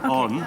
on.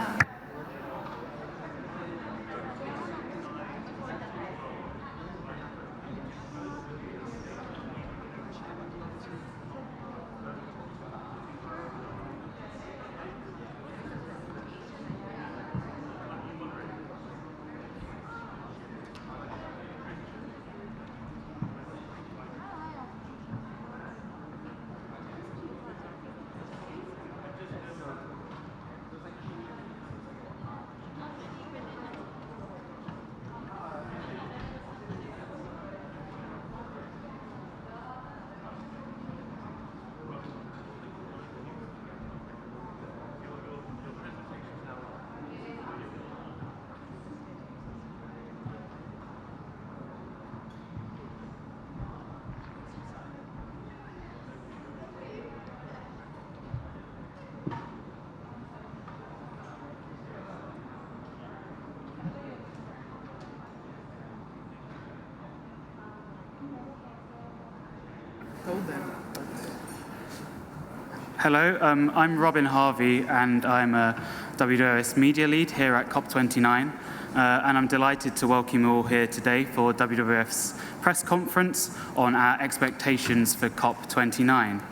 Hello, I'm Robin Harvey, and I'm a WWF media lead here at COP29, and I'm delighted to welcome you all here today for WWF's press conference on our expectations for COP29.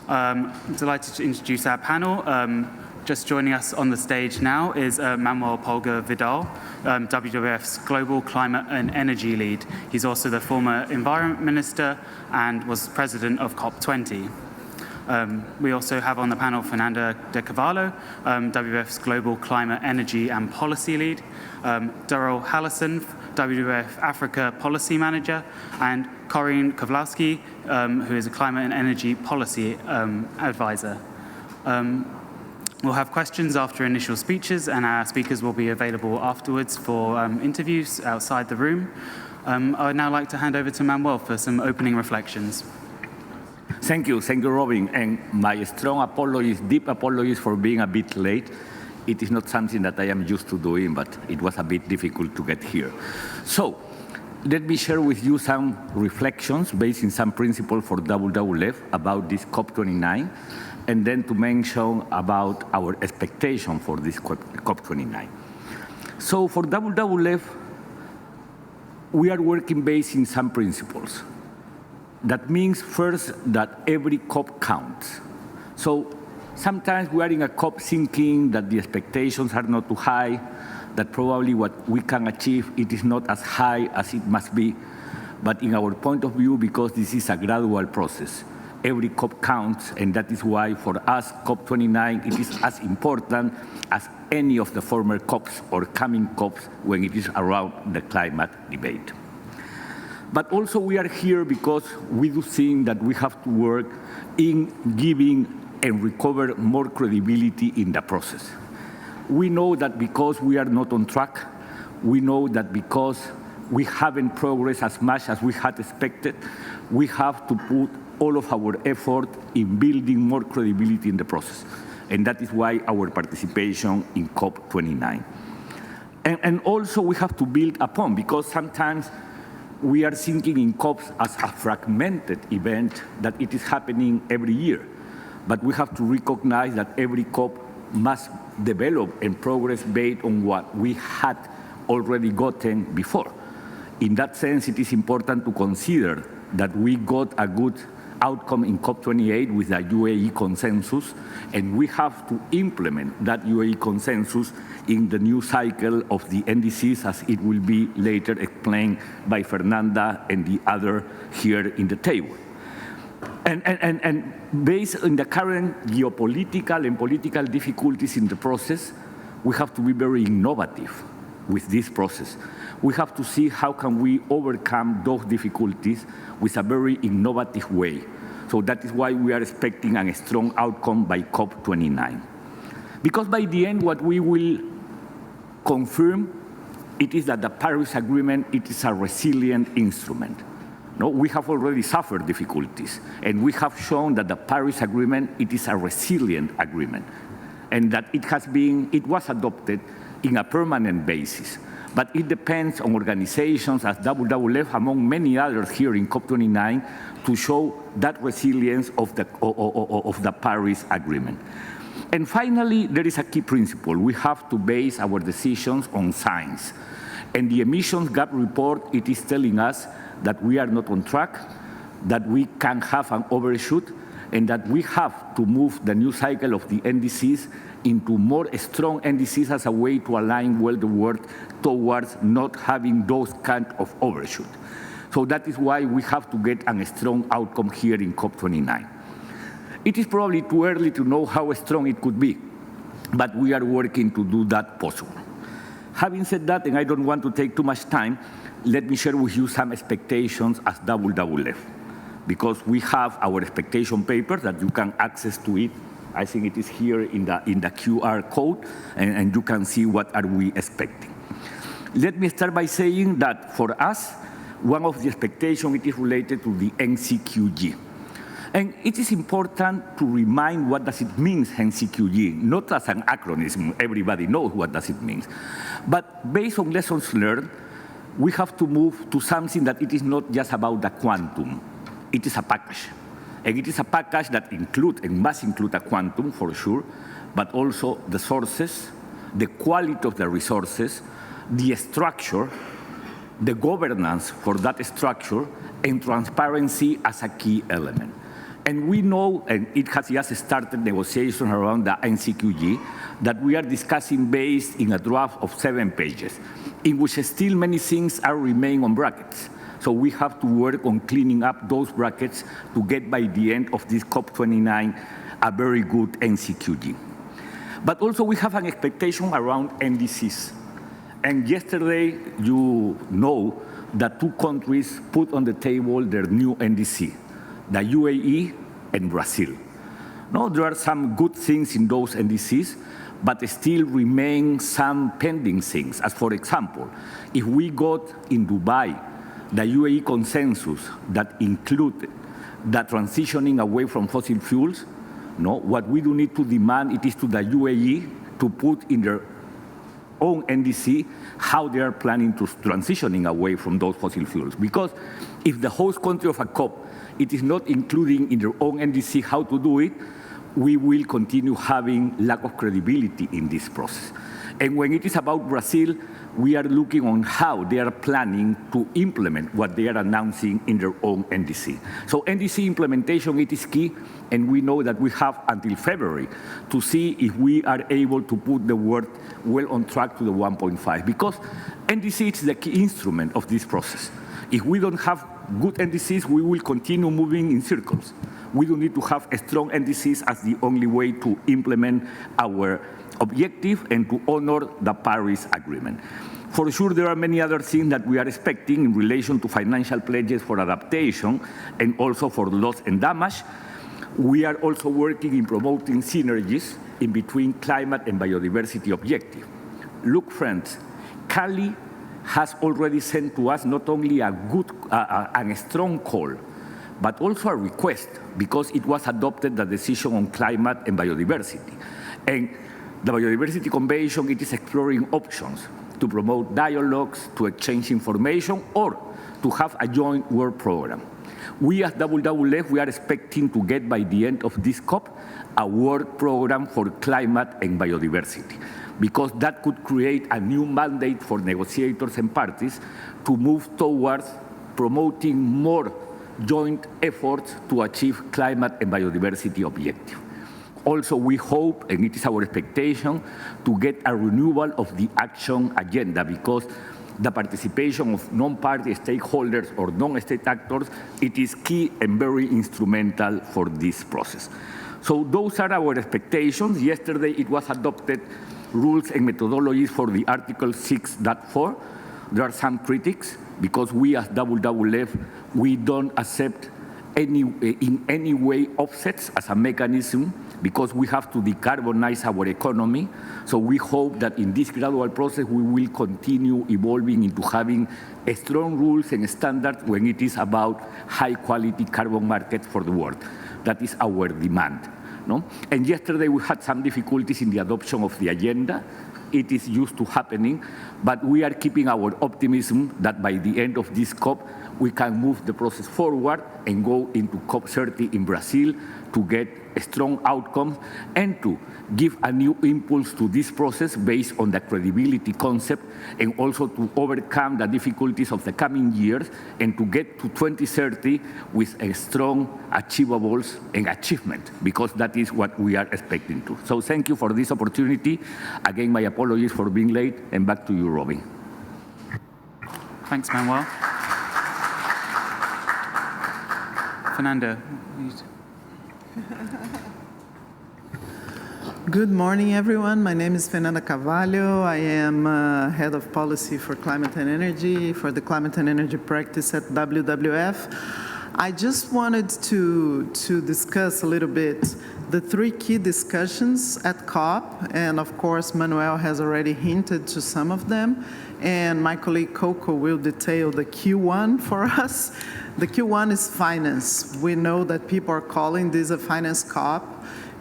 I'm delighted to introduce our panel. Just joining us on the stage now is Manuel Polga Vidal, WWF's Global Climate and Energy Lead. He's also the former Environment Minister and was president of COP20. We also have on the panel Fernanda de Carvalho, WWF's Global Climate, Energy and Policy Lead, Daryl Hallison, WWF Africa Policy Manager, and Corinne Kowalski, who is a Climate and Energy Policy Advisor. We'll have questions after initial speeches, and our speakers will be available afterwards for interviews outside the room. I would now like to hand over to Manuel for some opening reflections. Thank you, Robin, and my strong apologies, deep apologies for being a bit late. It is not something that I am used to doing, but it was a bit difficult to get here. So, let me share with you some reflections based in some principles for WWF about this COP29, and then to mention about our expectation for this COP29. So, for WWF, we are working based in some principles. That means first that every COP counts. So sometimes we are in a COP thinking that the expectations are not too high, that probably what we can achieve, it is not as high as it must be. But in our point of view, because this is a gradual process, every COP counts, and that is why for us, COP29, it is as important as any of the former COPs or coming COPs when it is around the climate debate. But also we are here because we do think that we have to work in giving and recover more credibility in the process. We know that because we are not on track, we know that because we haven't progressed as much as we had expected, we have to put all of our effort in building more credibility in the process. And that is why our participation in COP29. And also we have to build upon, because sometimes we are thinking in COPs as a fragmented event that it is happening every year. But we have to recognize that every COP must develop and progress based on what we had already gotten before. In that sense, it is important to consider that we got a good outcome in COP28 with the UAE consensus, and we have to implement that UAE consensus in the new cycle of the NDCs, as it will be later explained by Fernanda and the other here in the table. And based on the current geopolitical and political difficulties in the process, we have to be very innovative with this process. We have to see how can we overcome those difficulties with a very innovative way. So that is why we are expecting a strong outcome by COP29. Because by the end, what we will confirm, it is that the Paris Agreement, it is a resilient instrument. No, we have already suffered difficulties, and we have shown that the Paris Agreement, it is a resilient agreement, and that it was adopted in a permanent basis. But it depends on organizations as WWF, among many others here in COP29, to show that resilience of the Paris Agreement. And finally, there is a key principle. We have to base our decisions on science. And the emissions gap report, it is telling us that we are not on track, that we can have an overshoot, and that we have to move the new cycle of the NDCs into more strong NDCs as a way to align well the world towards not having those kind of overshoot. So that is why we have to get a strong outcome here in COP29. It is probably too early to know how strong it could be, but we are working to do that possible. Having said that, and I don't want to take too much time, let me share with you some expectations as WWF, because we have our expectation paper that you can access to it. I think it is here in the QR code, and you can see what are we expecting. Let me start by saying that for us, one of the expectations it is related to the NCQG. And it is important to remind what does it mean, NCQG, not as an acronym, everybody knows what does it mean. But based on lessons learned, we have to move to something that it is not just about the quantum, it is a package. And it is a package that includes and must include a quantum for sure, but also the sources, the quality of the resources, the structure, the governance for that structure, and transparency as a key element. And we know, and it has just started negotiations around the NCQG, that we are discussing based in a draft of 7 pages, in which still many things are remain on brackets. So we have to work on cleaning up those brackets to get by the end of this COP29 a very good NCQG. But also we have an expectation around NDCs. And yesterday, you know that 2 countries put on the table their new NDC, the UAE and Brazil. Now, there are some good things in those NDCs, but still remain some pending things. As for example, if we got in Dubai the UAE consensus that included the transitioning away from fossil fuels, what we do need to demand it is to the UAE to put in their own NDC how they are planning to transitioning away from those fossil fuels. Because if the host country of a COP, it is not including in their own NDC how to do it, we will continue having lack of credibility in this process. And when it is about Brazil, we are looking on how they are planning to implement what they are announcing in their own NDC. So NDC implementation, it is key, and we know that we have until February to see if we are able to put the world well on track to the 1.5, because NDC is the key instrument of this process. If we don't have good NDCs, we will continue moving in circles. We do need to have strong NDCs as the only way to implement our objective and to honor the Paris Agreement. For sure, there are many other things that we are expecting in relation to financial pledges for adaptation and also for loss and damage. We are also working in promoting synergies in between climate and biodiversity objectives. Look, friends, Cali has already sent to us not only a good and a strong call, but also a request, because it was adopted the decision on climate and biodiversity. And the Biodiversity Convention, it is exploring options to promote dialogues, to exchange information, or to have a joint work program. We as WWF, we are expecting to get by the end of this COP a work program for climate and biodiversity, because that could create a new mandate for negotiators and parties to move towards promoting more joint efforts to achieve climate and biodiversity objectives. Also, we hope, and it is our expectation, to get a renewal of the action agenda, because the participation of non-party stakeholders or non-state actors, it is key and very instrumental for this process. So those are our expectations. Yesterday, it was adopted rules and methodologies for the Article 6.4. There are some critics, because we as WWF, we don't accept in any way offsets as a mechanism, because we have to decarbonize our economy. So we hope that in this gradual process, we will continue evolving into having strong rules and standards when it is about high-quality carbon markets for the world. That is our demand. And yesterday, we had some difficulties in the adoption of the agenda. It is used to happening, but we are keeping our optimism that by the end of this COP, we can move the process forward and go into COP30 in Brazil to get a strong outcome and to give a new impulse to this process based on the credibility concept, and also to overcome the difficulties of the coming years and to get to 2030 with a strong achievables and achievement, because that is what we are expecting to. So thank you for this opportunity. Again, my apologies for being late, and back to you, Robin. Thanks, Manuel. Fernando. Good morning, everyone. My name is Fernanda Carvalho. I am Head of Policy for Climate and Energy for the Climate and Energy Practice at WWF. I just wanted to discuss a little bit the three key discussions at COP, and of course, Manuel has already hinted to some of them, and my colleague Coco will detail the Q1 for us. The Q1 is finance. We know that people are calling this a finance COP,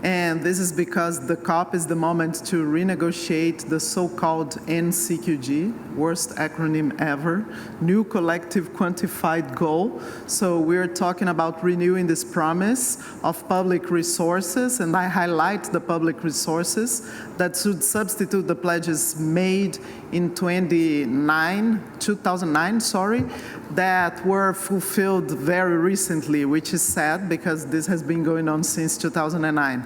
and this is because the COP is the moment to renegotiate the so-called NCQG, worst acronym ever, New Collective Quantified Goal. So we're talking about renewing this promise of public resources, and I highlight the public resources that should substitute the pledges made in 2009, that were fulfilled very recently, which is sad because this has been going on since 2009,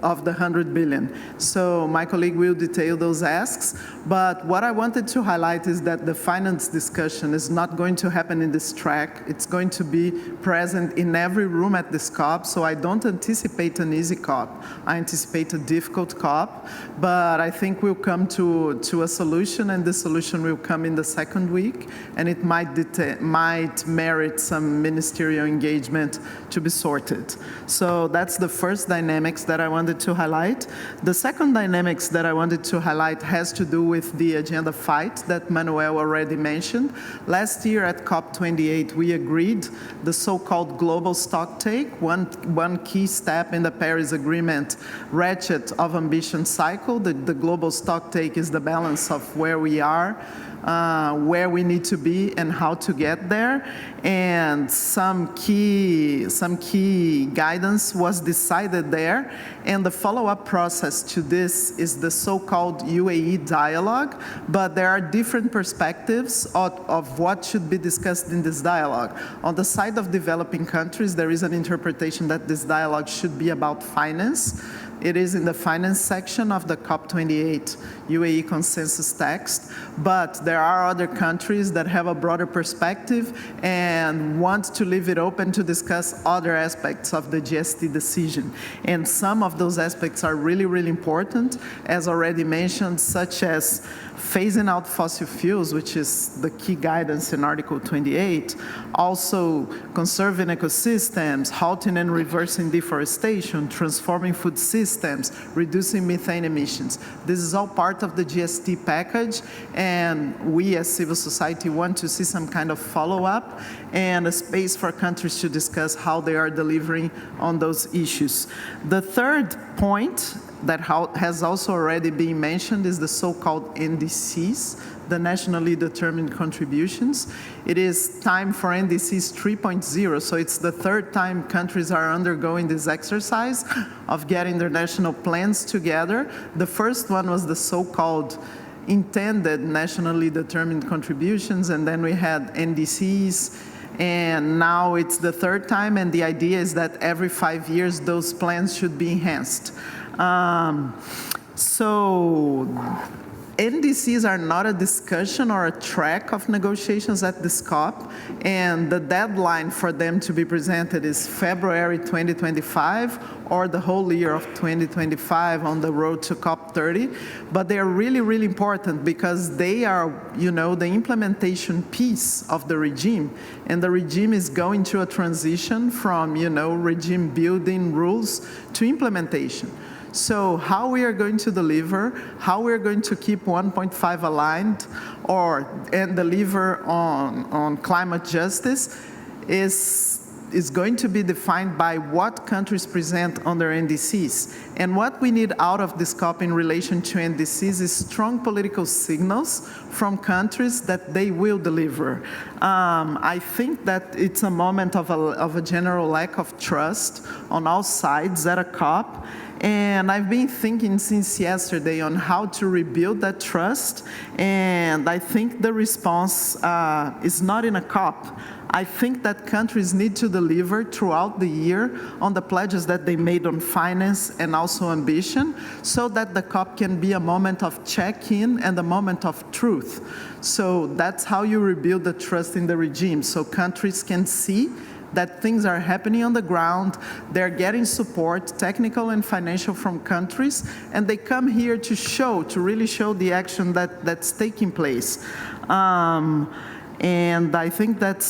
of the 100 billion. So my colleague will detail those asks, but what I wanted to highlight is that the finance discussion is not going to happen in this track. It's going to be present in every room at this COP, so I don't anticipate an easy COP. I anticipate a difficult COP, but I think we'll come to a solution, and the solution will come in the second week, and it might merit some ministerial engagement to be sorted. So that's the first dynamics that I wanted to highlight. The second dynamics that I wanted to highlight has to do with the agenda fight that Manuel already mentioned. Last year at COP28, we agreed the so-called global stocktake, one key step in the Paris Agreement ratchet of ambition cycle. The global stocktake is the balance of where we are, where we need to be, and how to get there. And some key guidance was decided there. And the follow-up process to this is the so-called UAE dialogue. But there are different perspectives of what should be discussed in this dialogue. On the side of developing countries, there is an interpretation that this dialogue should be about finance. It is in the finance section of the COP28 UAE consensus text, but there are other countries that have a broader perspective and want to leave it open to discuss other aspects of the GST decision. And some of those aspects are really, really important, as already mentioned, such as phasing out fossil fuels, which is the key guidance in Article 28, also conserving ecosystems, halting and reversing deforestation, transforming food systems, reducing methane emissions. This is all part of the GST package, and we as civil society want to see some kind of follow-up and a space for countries to discuss how they are delivering on those issues. The third point that has also already been mentioned is the so-called NDCs, the nationally determined contributions. It is time for NDCs 3.0, so it's the third time countries are undergoing this exercise of getting their national plans together. The first one was the so-called intended nationally determined contributions, and then we had NDCs, and now it's the third time, and the idea is that every 5 years those plans should be enhanced. So NDCs are not a discussion or a track of negotiations at this COP, and the deadline for them to be presented is February 2025 or the whole year of 2025 on the road to COP30. But they are really, really important because they are, the implementation piece of the regime, and the regime is going through a transition from, regime building rules to implementation. So how we are going to deliver, how we are going to keep 1.5 aligned and deliver on climate justice is is going to be defined by what countries present on their NDCs. And what we need out of this COP in relation to NDCs is strong political signals from countries that they will deliver. I think that it's a moment of a general lack of trust on all sides at a COP. And I've been thinking since yesterday on how to rebuild that trust, and I think the response is not in a COP. I think that countries need to deliver throughout the year on the pledges that they made on finance and also ambition, so that the COP can be a moment of check-in and a moment of truth. So that's how you rebuild the trust in the regime, so countries can see that things are happening on the ground, they're getting support, technical and financial, from countries, and they come here to really show the action that's taking place. And I think that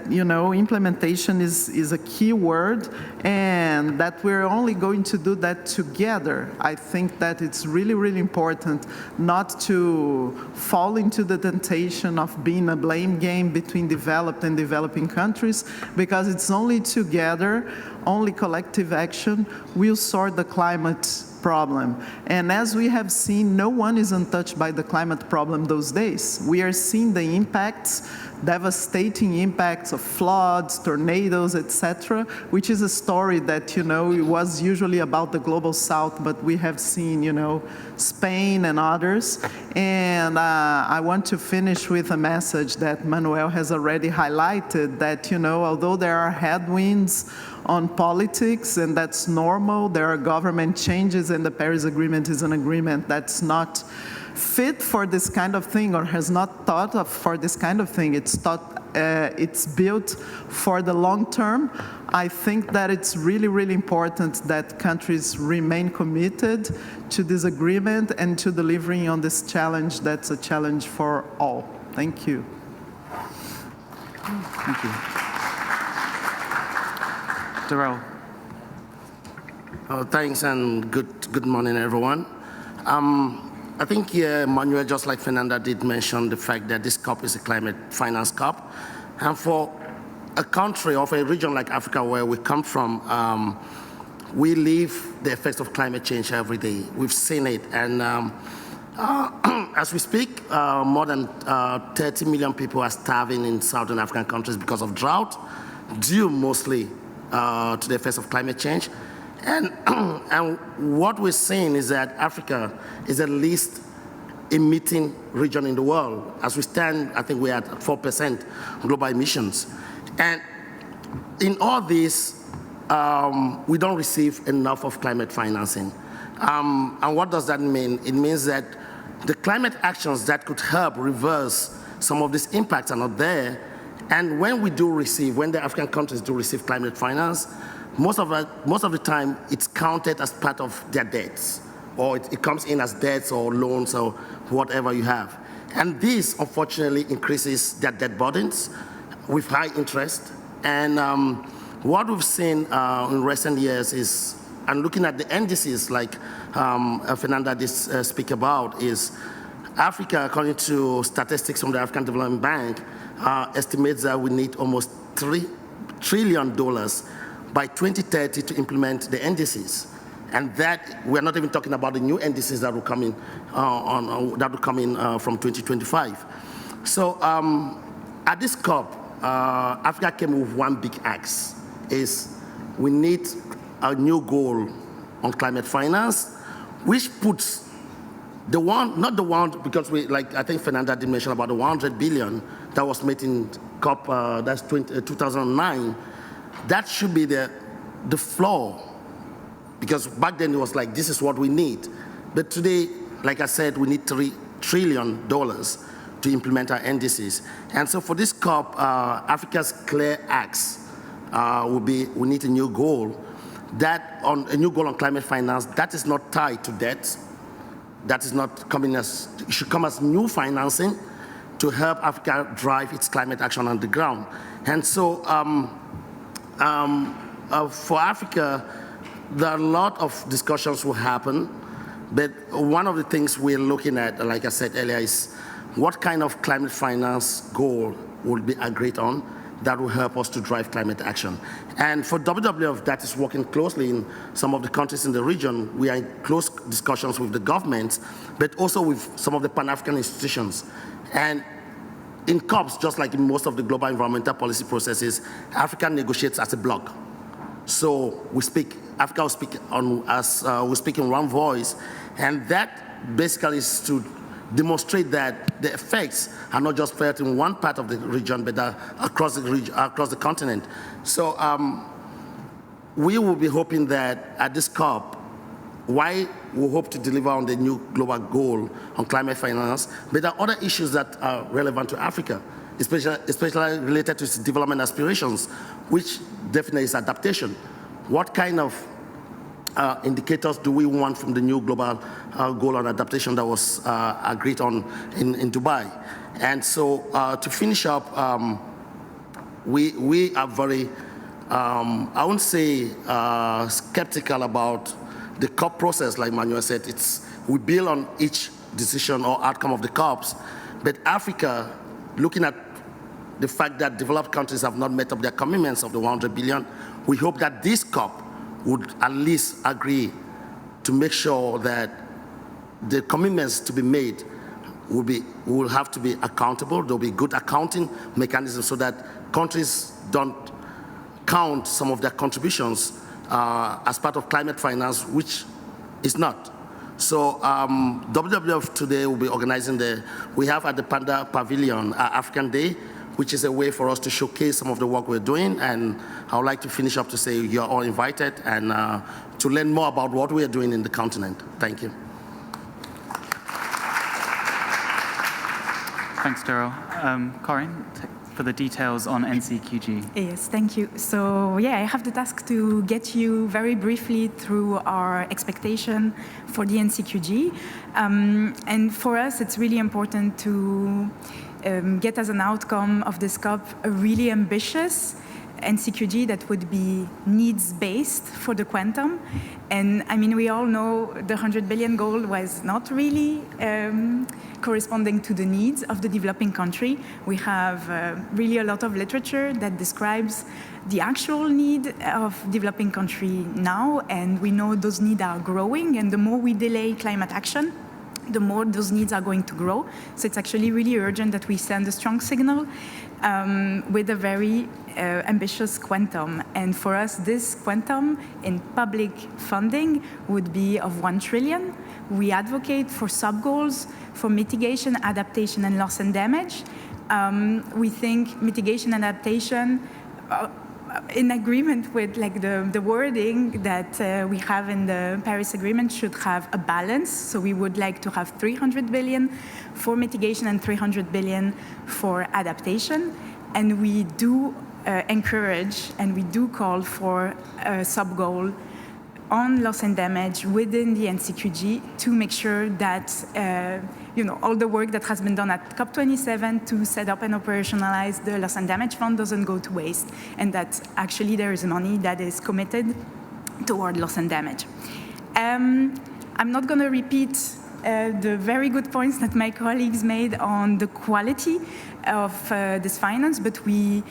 implementation is a key word, and that we're only going to do that together. I think that it's really, really important not to fall into the temptation of being a blame game between developed and developing countries, because it's only together, only collective action will sort the climate problem. And as we have seen, no one is untouched by the climate problem those days. We are seeing the impacts, devastating impacts of floods, tornadoes, etc., which is a story that, it was usually about the global south, but we have seen, Spain and others. And I want to finish with a message that Manuel has already highlighted, that, although there are headwinds on politics, and that's normal, there are government changes, and the Paris Agreement is an agreement that's not fit for this kind of thing, or has not thought of for this kind of thing. It's built for the long term. I think that it's really, really important that countries remain committed to this agreement and to delivering on this challenge that's a challenge for all. Thank you. Thank you. Darrell. Thanks, and good morning, everyone. I think Manuel, just like Fernanda did, mention the fact that this COP is a climate finance COP. And for a country or for a region like Africa, where we come from, we live the effects of climate change every day. We've seen it. And as we speak, more than 30 million people are starving in Southern African countries because of drought, due mostly to the effects of climate change. And what we're seeing is that Africa is the least emitting region in the world. As we stand, I think we're at 4% global emissions. And in all this, we don't receive enough of climate financing. And what does that mean? It means that the climate actions that could help reverse some of these impacts are not there. And when the African countries do receive climate finance, most of the time it's counted as part of their debts, or it comes in as debts or loans or whatever you have. And this, unfortunately, increases their debt burdens with high interest. And what we've seen in recent years is, and looking at the indices like Fernanda did speak about, is Africa, according to statistics from the African Development Bank, estimates that we need almost $3 trillion by 2030 to implement the indices. And that, we're not even talking about the new indices that will come in, from 2025. So at this COP, Africa came with one big axe, is we need a new goal on climate finance, which puts the one, not the one, because I think Fernanda did mention about the 100 billion that was made in COP, that's 2009. That should be the floor, because back then it was like, this is what we need. But today, like I said, we need $3 trillion to implement our indices. And so for this COP, Africa's clear axe will be, we need a new goal. A new goal on climate finance that is not tied to debt, that is not coming as, it should come as new financing to help Africa drive its climate action on the ground. And so for Africa, there are a lot of discussions will happen, but one of the things we're looking at, like I said earlier, is what kind of climate finance goal will be agreed on. that will help us to drive climate action. And for WWF, that is working closely in some of the countries in the region. We are in close discussions with the governments, but also with some of the Pan-African institutions. And in COPs, just like in most of the global environmental policy processes, Africa negotiates as a bloc. So we speak, Africa will speak we speak in one voice, and that basically is to demonstrate that the effects are not just felt in one part of the region, but across the region, across the continent. So we will be hoping that at this COP, why we hope to deliver on the new global goal on climate finance, but there are other issues that are relevant to Africa, especially related to its development aspirations, which definitely is adaptation. What kind of indicators do we want from the new global goal on adaptation that was agreed on in Dubai? And so to finish up, we are very, I wouldn't say skeptical about the COP process, like Manuel said. We build on each decision or outcome of the COPs, but Africa, looking at the fact that developed countries have not met up their commitments of the 100 billion, we hope that this COP would at least agree to make sure that the commitments to be made will have to be accountable. There'll be good accounting mechanisms so that countries don't count some of their contributions as part of climate finance, which is not. So WWF today will be organizing we have at the Panda Pavilion African Day, which is a way for us to showcase some of the work we're doing. And I would like to finish up to say you're all invited and to learn more about what we are doing in the continent. Thank you. Thanks, Daryl. Corinne, for the details on NCQG. Yes, thank you. So yeah, I have the task to get you very briefly through our expectation for the NCQG. And for us, it's really important to get as an outcome of this COP a really ambitious NCQG that would be needs-based for the quantum. And I mean, we all know the 100 billion goal was not really corresponding to the needs of the developing country. We have really a lot of literature that describes the actual need of developing country now, and we know those needs are growing, and the more we delay climate action, the more those needs are going to grow. So it's actually really urgent that we send a strong signal with a very ambitious quantum. And for us, this quantum in public funding would be of 1 trillion. We advocate for sub-goals for mitigation, adaptation, and loss and damage. We think mitigation and adaptation in agreement with like the wording that we have in the Paris Agreement should have a balance. So we would like to have 300 billion for mitigation and 300 billion for adaptation. And we do encourage and we do call for a sub-goal on loss and damage within the NCQG to make sure that all the work that has been done at COP27 to set up and operationalize the loss and damage fund doesn't go to waste, and that actually there is money that is committed toward loss and damage. I'm not going to repeat the very good points that my colleagues made on the quality of this finance, but we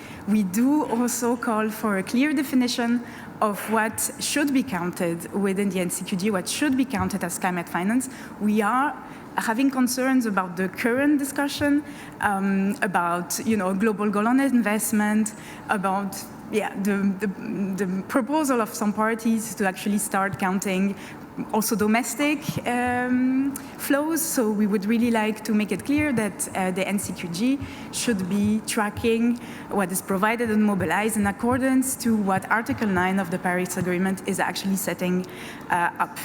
do also call for a clear definition of what should be counted within the NCQG, what should be counted as climate finance. We are having concerns about the current discussion, about global goal on investment, about the proposal of some parties to actually start counting also domestic flows. So we would really like to make it clear that the NCQG should be tracking what is provided and mobilized in accordance to what Article 9 of the Paris Agreement is actually setting up.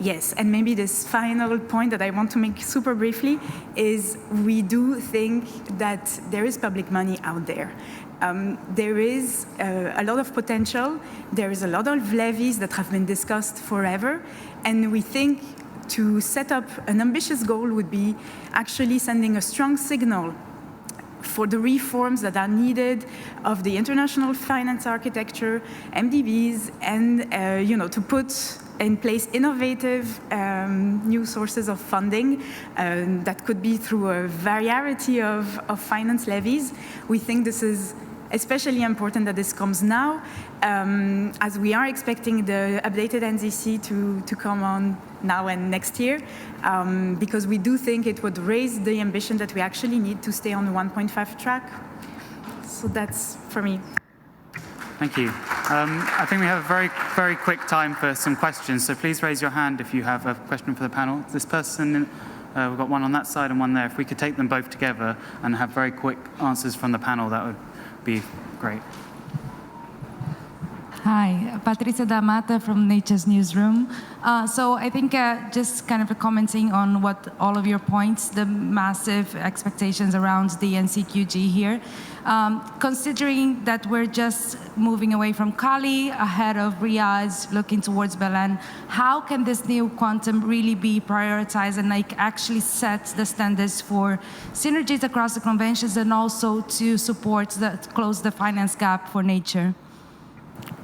Yes, and maybe this final point that I want to make super briefly is we do think that there is public money out there. There is a lot of potential. There is a lot of levies that have been discussed forever. And we think to set up an ambitious goal would be actually sending a strong signal for the reforms that are needed of the international finance architecture, MDBs, and to put in place innovative new sources of funding that could be through a variety of finance levies. We think this is especially important that this comes now, as we are expecting the updated NZC to come on now and next year, because we do think it would raise the ambition that we actually need to stay on the 1.5 track. So that's for me. Thank you. I think we have a very, very quick time for some questions, so please raise your hand if you have a question for the panel. This person, we've got one on that side and one there. If we could take them both together and have very quick answers from the panel, that would be great. Hi, Patricia D'Amata from Nature's Newsroom. So I think just kind of commenting on what all of your points, the massive expectations around the NCQG here. Considering that we're just moving away from Cali, ahead of Riyadh, looking towards Belen, how can this new quantum really be prioritized and actually set the standards for synergies across the conventions and also to support close the finance gap for nature?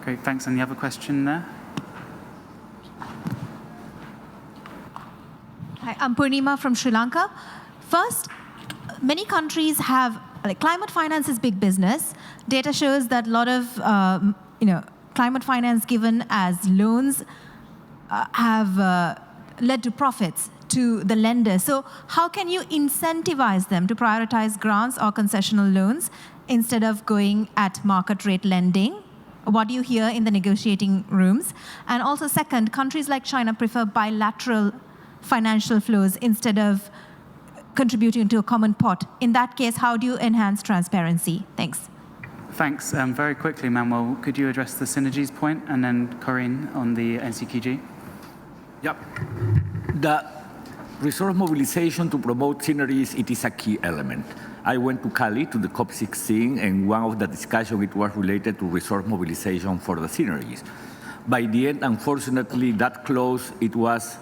Great, thanks. And the other question there? Hi, I'm Purnima from Sri Lanka. First, many countries have, climate finance is big business. Data shows that a lot of, climate finance given as loans have led to profits to the lender. So how can you incentivize them to prioritize grants or concessional loans instead of going at market rate lending? What do you hear in the negotiating rooms? And also second, countries like China prefer bilateral financial flows instead of contributing to a common pot. In that case, how do you enhance transparency? Thanks. Thanks. Very quickly, Manuel, could you address the synergies point, and then Corinne on the NCQG? Yep. The resource mobilization to promote synergies, it is a key element. I went to Cali to the COP16, and one of the discussions it was related to resource mobilization for the synergies. By the end, unfortunately, that clause, it was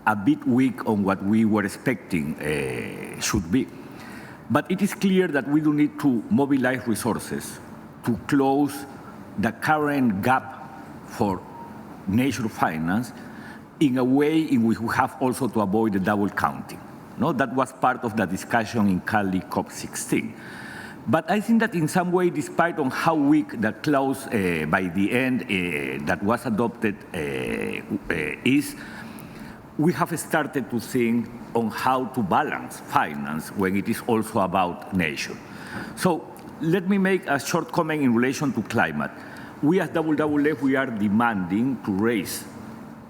a bit weak on what we were expecting should be. But it is clear that we do need to mobilize resources to close the current gap for nature finance in a way in which we have also to avoid the double counting. No, that was part of the discussion in Cali COP16. But I think that in some way, despite on how weak the clause by the end that was adopted is, we have started to think on how to balance finance when it is also about nature. So let me make a short comment in relation to climate. We as WWF, we are demanding to raise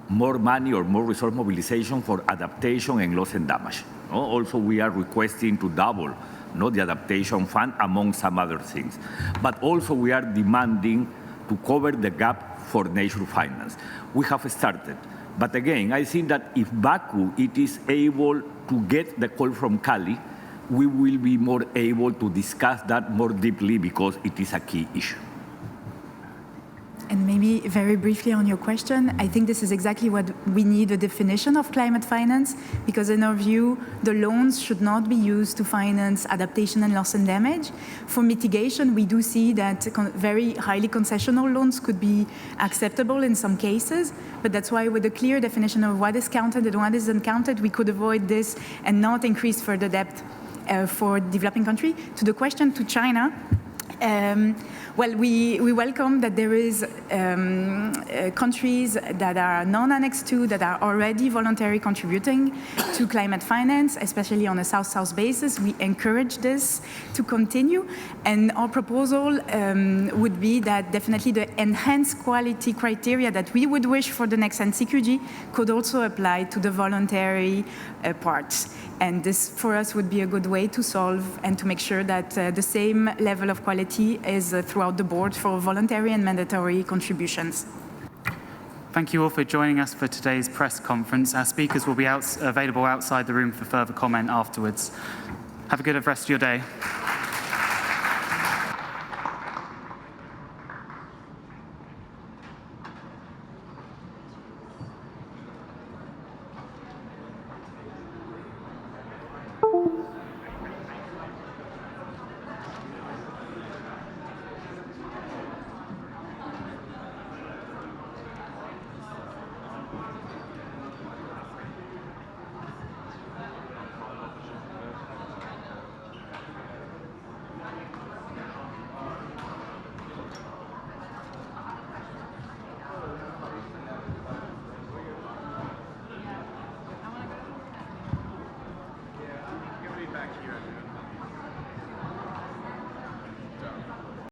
more money or more resource mobilization for adaptation and loss and damage. Also, we are requesting to double the adaptation fund, among some other things. But also, we are demanding to cover the gap for nature finance. We have started. But again, I think that if Baku it is able to get the call from Cali, we will be more able to discuss that more deeply because it is a key issue. And maybe very briefly on your question, I think this is exactly what we need, a definition of climate finance, because in our view, the loans should not be used to finance adaptation and loss and damage. For mitigation, we do see that very highly concessional loans could be acceptable in some cases, but that's why with a clear definition of what is counted and what isn't counted, we could avoid this and not increase further debt for developing country. To the question to China, well, we welcome that there is countries that are non-Annex II that are already voluntarily contributing to climate finance, especially on a South-South basis. We encourage this to continue. And our proposal would be that definitely the enhanced quality criteria that we would wish for the next NCQG could also apply to the voluntary parts. And this, for us, would be a good way to solve and to make sure that the same level of quality is throughout the board for voluntary and mandatory contributions. Thank you all for joining us for today's press conference. Our speakers will be available outside the room for further comment afterwards. Have a good rest of your day.